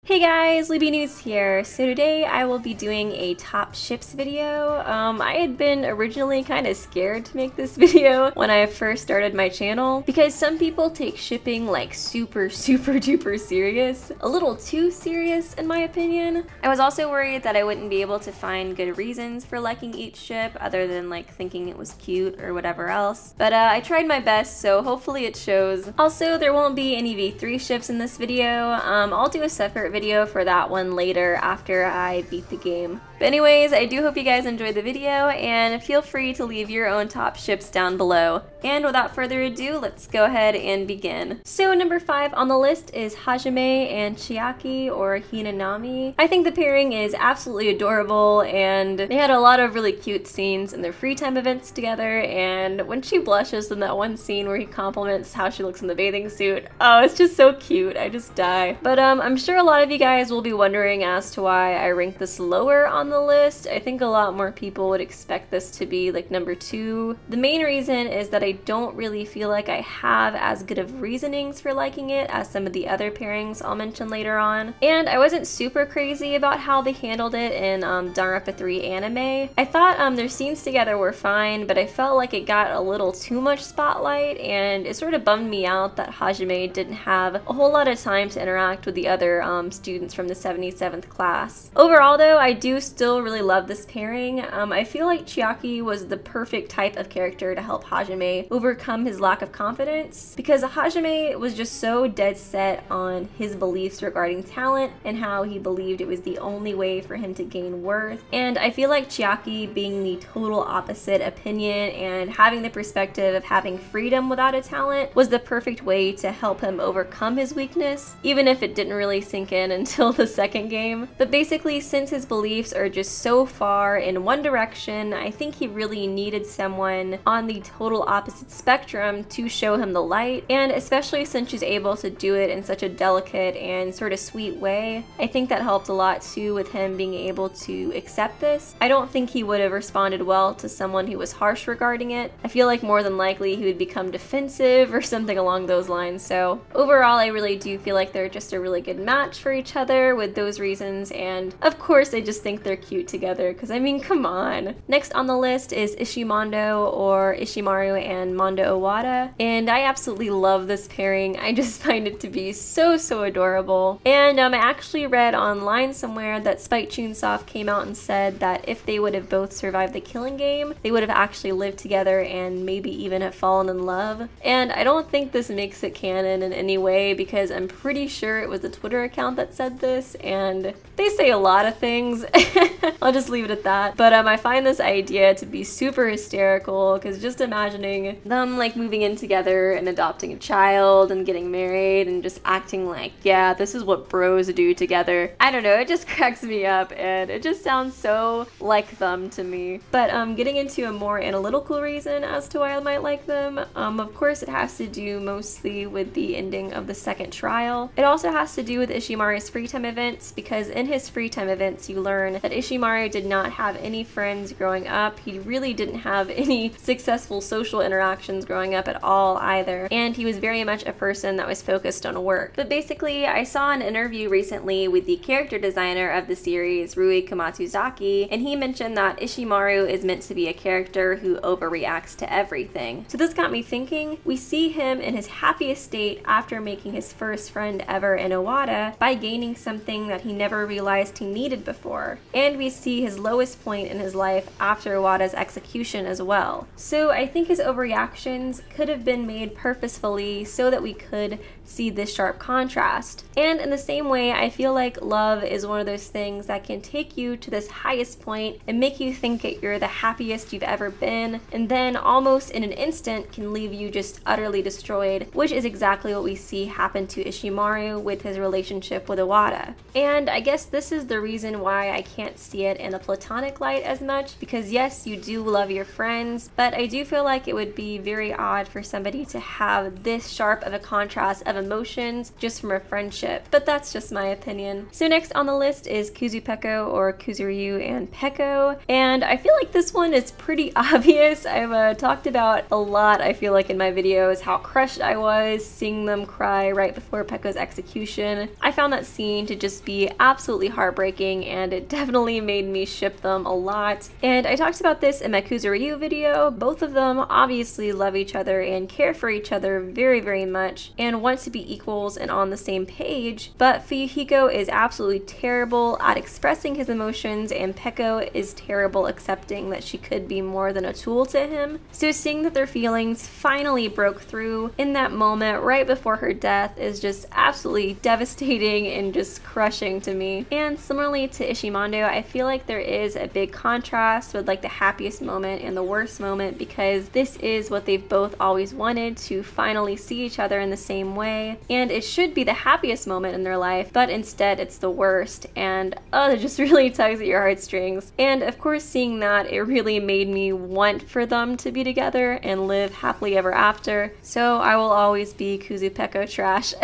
Hey guys, Libby News here. So today I will be doing a top ships video. I had been originally kind of scared to make this video when I first started my channel because some people take shipping like super duper serious. A little too serious in my opinion. I was also worried that I wouldn't be able to find good reasons for liking each ship other than like thinking it was cute or whatever else. But I tried my best, so hopefully it shows. Also, there won't be any V3 ships in this video. I'll do a separate video for that one later after I beat the game. But anyways, I do hope you guys enjoyed the video, and feel free to leave your own top ships down below. And without further ado, let's go ahead and begin. So number 5 on the list is Hajime and Chiaki, or Hinanami. I think the pairing is absolutely adorable, and they had a lot of really cute scenes in their free time events together, and when she blushes in that one scene where he compliments how she looks in the bathing suit, oh, it's just so cute. I just die. But I'm sure a lot of you guys will be wondering as to why I rank this lower on the list. I think a lot more people would expect this to be like number 2. The main reason is that I don't really feel like I have as good of reasonings for liking it as some of the other pairings I'll mention later on. And I wasn't super crazy about how they handled it in Danganronpa 3 anime. I thought their scenes together were fine, but I felt like it got a little too much spotlight, and it sort of bummed me out that Hajime didn't have a whole lot of time to interact with the other students from the 77th class. Overall though, I do still really love this pairing. I feel like Chiaki was the perfect type of character to help Hajime overcome his lack of confidence, because Hajime was just so dead set on his beliefs regarding talent and how he believed it was the only way for him to gain worth. And I feel like Chiaki being the total opposite opinion and having the perspective of having freedom without a talent was the perfect way to help him overcome his weakness, even if it didn't really sink in until the second game. But basically, since his beliefs are just so far in one direction, I think he really needed someone on the total opposite spectrum to show him the light, and especially since she's able to do it in such a delicate and sort of sweet way, I think that helped a lot too with him being able to accept this. I don't think he would have responded well to someone who was harsh regarding it. I feel like more than likely he would become defensive or something along those lines. So overall, I really do feel like they're just a really good match for each other with those reasons, and of course I just think they're cute together, because I mean, come on. Next on the list is Ishimondo, or Ishimaru and Mondo Owada, and I absolutely love this pairing. I just find it to be so adorable. And I actually read online somewhere that Chunsoft came out and said that if they would have both survived the killing game, they would have actually lived together and maybe even have fallen in love. And I don't think this makes it canon in any way, because I'm pretty sure it was a Twitter account that said this, and they say a lot of things. I'll just leave it at that. But I find this idea to be super hysterical, because just imagining them like moving in together and adopting a child and getting married and just acting like, yeah, this is what bros do together. I don't know, it just cracks me up, and it just sounds so like them to me. But getting into a more analytical reason as to why I might like them, of course it has to do mostly with the ending of the second trial. It also has to do with Ishimaru's free time events, because in his free time events you learn that Ishimaru did not have any friends growing up. He really didn't have any successful social interactions growing up at all either, and he was very much a person that was focused on work. But basically, I saw an interview recently with the character designer of the series, Rui Komatsuzaki, and he mentioned that Ishimaru is meant to be a character who overreacts to everything. So this got me thinking. We see him in his happiest state after making his first friend ever in Owada by gaining something that he never realized he needed before. And we see his lowest point in his life after Owada's execution as well. So I think his overreactions could have been made purposefully so that we could see this sharp contrast. And in the same way, I feel like love is one of those things that can take you to this highest point and make you think that you're the happiest you've ever been, and then almost in an instant can leave you just utterly destroyed, which is exactly what we see happen to Ishimaru with his relationship with Owada. And I guess this is the reason why I can't see it in a platonic light as much, because yes, you do love your friends, but I do feel like it would be very odd for somebody to have this sharp of a contrast of emotions just from a friendship, but that's just my opinion. So next on the list is Peko, or Kuzuri and Peko, and I feel like this one is pretty obvious. I've talked about a lot, I feel like, in my videos how crushed I was seeing them cry right before Peko's execution. I found that scene to just be absolutely heartbreaking, and it definitely made me ship them a lot. And I talked about this in my Kuzuri video. Both of them obviously love each other and care for each other very, very much and want to be equals and on the same page, but Fuyuhiko is absolutely terrible at expressing his emotions, and Peko is terrible accepting that she could be more than a tool to him. So seeing that their feelings finally broke through in that moment right before her death is just absolutely devastating and just crushing to me. And similarly to Ishimondo, I feel like there is a big contrast with like the happiest moment and the worst moment, because this is what they've both always wanted, to finally see each other in the same way, and it should be the happiest moment in their life, but instead it's the worst, and it just really tugs at your heartstrings. And of course, seeing that, it really made me want for them to be together and live happily ever after, so I will always be Kuzu Peko trash.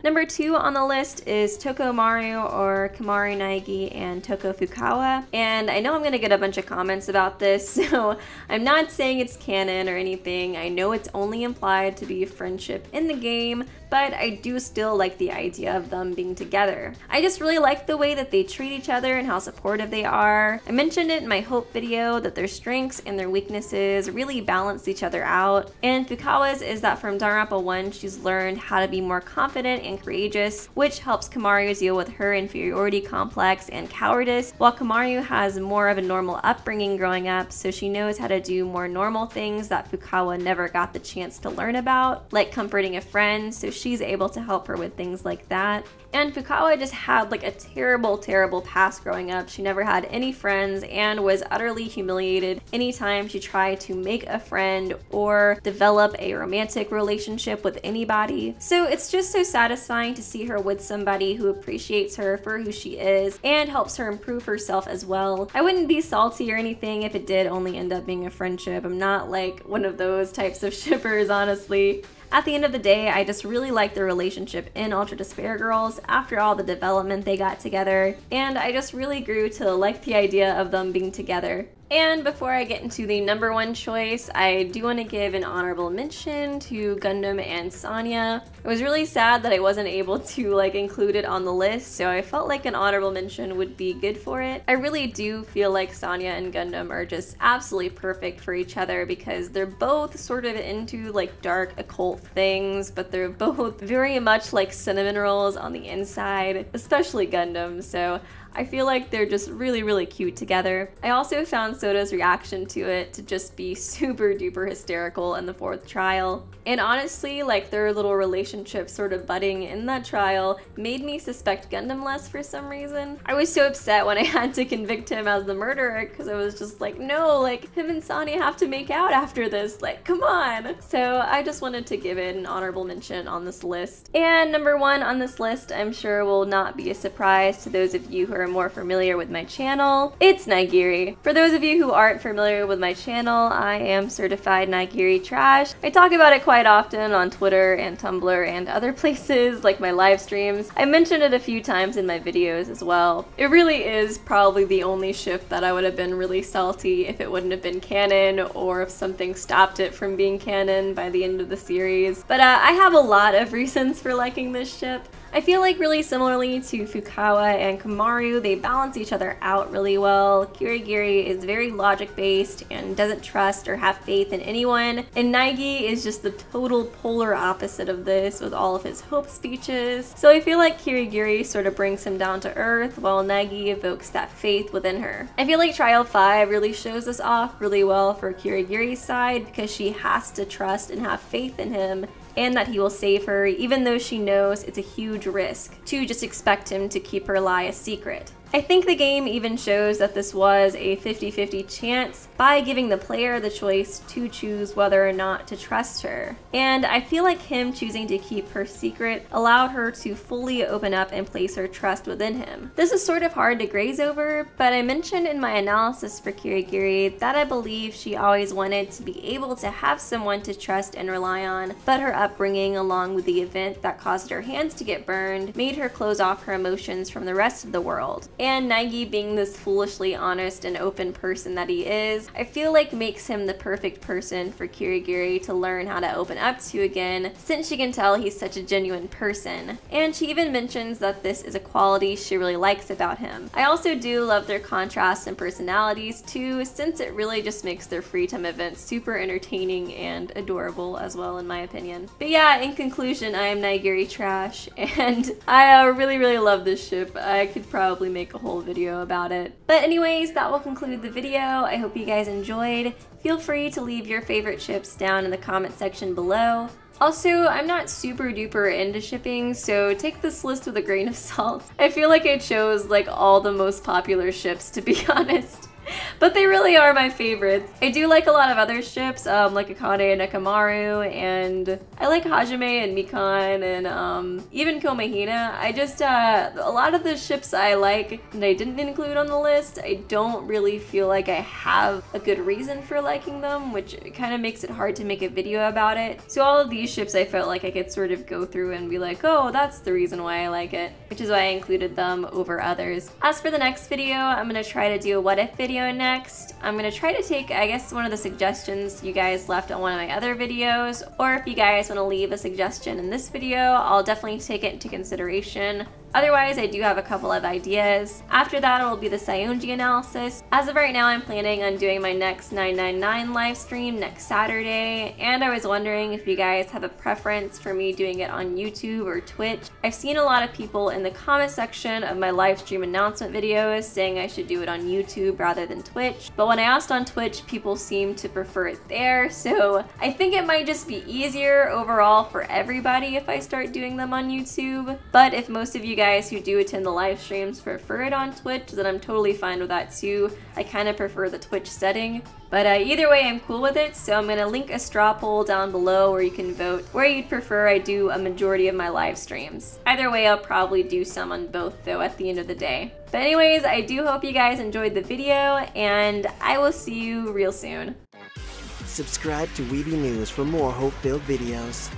Number 2 on the list is Toko Maru, or Kamaru Naegi and Toko Fukawa, and I know I'm gonna get a bunch of comments about this, so I'm not saying it's canon or anything. I know it's only implied to be a friendship in the game, but I do still like the idea of them being together. I just really like the way that they treat each other and how supportive they are. I mentioned it in my Hope video that their strengths and their weaknesses really balance each other out, and Fukawa's is that from Danganronpa 1 she's learned how to be more confident and courageous, which helps Kamaru deal with her inferiority complex and cowardice, while Kamaru has more of a normal upbringing growing up, so she knows how to do more normal things that Fukawa never got the chance to learn about, like comforting a friend, so she's able to help her with things like that. And Fukawa just had like a terrible, terrible past growing up. She never had any friends and was utterly humiliated anytime she tried to make a friend or develop a romantic relationship with anybody. So it's just so satisfying to see her with somebody who appreciates her for who she is and helps her improve herself as well. I wouldn't be salty or anything if it did only end up being a friendship. I'm not like one of those types of shippers, honestly. At the end of the day, I just really like their relationship in Ultra Despair Girls after all the development they got together, and I just really grew to like the idea of them being together. And before I get into the number 1 choice, I do want to give an honorable mention to Gundam and Sonya. I was really sad that I wasn't able to like include it on the list, so I felt like an honorable mention would be good for it. I really do feel like Sonya and Gundam are just absolutely perfect for each other, because they're both sort of into like dark occult things, but they're both very much like cinnamon rolls on the inside, especially Gundam, so I feel like they're just really, really cute together. I also found Soda's reaction to it to just be super duper hysterical in the 4th trial. And honestly, like their little relationship sort of budding in that trial made me suspect Gundam less for some reason. I was so upset when I had to convict him as the murderer, because I was just like, no, like him and Sonya have to make out after this, like come on. So I just wanted to give it an honorable mention on this list. And number 1 on this list, I'm sure will not be a surprise to those of you who are more familiar with my channel. It's Nigiri. For those of you who aren't familiar with my channel, I am certified Nigiri trash. I talk about it quite often on Twitter and Tumblr and other places like my live streams. I mentioned it a few times in my videos as well. It really is probably the only ship that I would have been really salty if it wouldn't have been canon, or if something stopped it from being canon by the end of the series. But I have a lot of reasons for liking this ship. I feel like really similarly to Fukawa and Kamaru, they balance each other out really well. Kirigiri is very logic-based and doesn't trust or have faith in anyone, and Naegi is just the total polar opposite of this with all of his hope speeches. So I feel like Kirigiri sort of brings him down to earth, while Naegi evokes that faith within her. I feel like Trial 5 really shows this off really well for Kirigiri's side, because she has to trust and have faith in him, and that he will save her, even though she knows it's a huge risk to just expect him to keep her lie a secret. I think the game even shows that this was a 50-50 chance by giving the player the choice to choose whether or not to trust her. And I feel like him choosing to keep her secret allowed her to fully open up and place her trust within him. This is sort of hard to graze over, but I mentioned in my analysis for Kirigiri that I believe she always wanted to be able to have someone to trust and rely on, but her upbringing along with the event that caused her hands to get burned made her close off her emotions from the rest of the world. and Naegi being this foolishly honest and open person that he is, I feel like makes him the perfect person for Kirigiri to learn how to open up to again, since she can tell he's such a genuine person. And she even mentions that this is a quality she really likes about him. I also do love their contrast in personalities too, since it really just makes their free time events super entertaining and adorable as well, in my opinion. But yeah, in conclusion, I am Naegiri trash, and I really love this ship. I could probably make a whole video about it. But anyways, that will conclude the video. I hope you guys enjoyed. Feel free to leave your favorite ships down in the comment section below. Also, I'm not super duper into shipping, so take this list with a grain of salt. I feel like I chose like all the most popular ships, to be honest. But they really are my favorites. I do like a lot of other ships, like Akane and Nekamaru, and I like Hajime and Mikan, and even Komahina. I just, a lot of the ships I like and I didn't include on the list, I don't really feel like I have a good reason for liking them, which kind of makes it hard to make a video about it. So all of these ships I felt like I could sort of go through and be like, oh, that's the reason why I like it, which is why I included them over others. As for the next video, I'm gonna try to do a what if video next. I'm gonna try to take, I guess, one of the suggestions you guys left on one of my other videos, or if you guys want to leave a suggestion in this video, I'll definitely take it into consideration. Otherwise, I do have a couple of ideas. After that, it will be the Saionji analysis. As of right now, I'm planning on doing my next 999 live stream next Saturday, and I was wondering if you guys have a preference for me doing it on YouTube or Twitch. I've seen a lot of people in the comment section of my live stream announcement videos saying I should do it on YouTube rather than Twitch, but when I asked on Twitch, people seem to prefer it there, so I think it might just be easier overall for everybody if I start doing them on YouTube. But if most of you guys who do attend the live streams prefer it on Twitch, then I'm totally fine with that too. I kind of prefer the Twitch setting. But either way, I'm cool with it, so I'm going to link a straw poll down below where you can vote where you'd prefer I do a majority of my live streams. Either way, I'll probably do some on both though at the end of the day. But anyways, I do hope you guys enjoyed the video, and I will see you real soon. Subscribe to Weeby News for more hope-filled videos.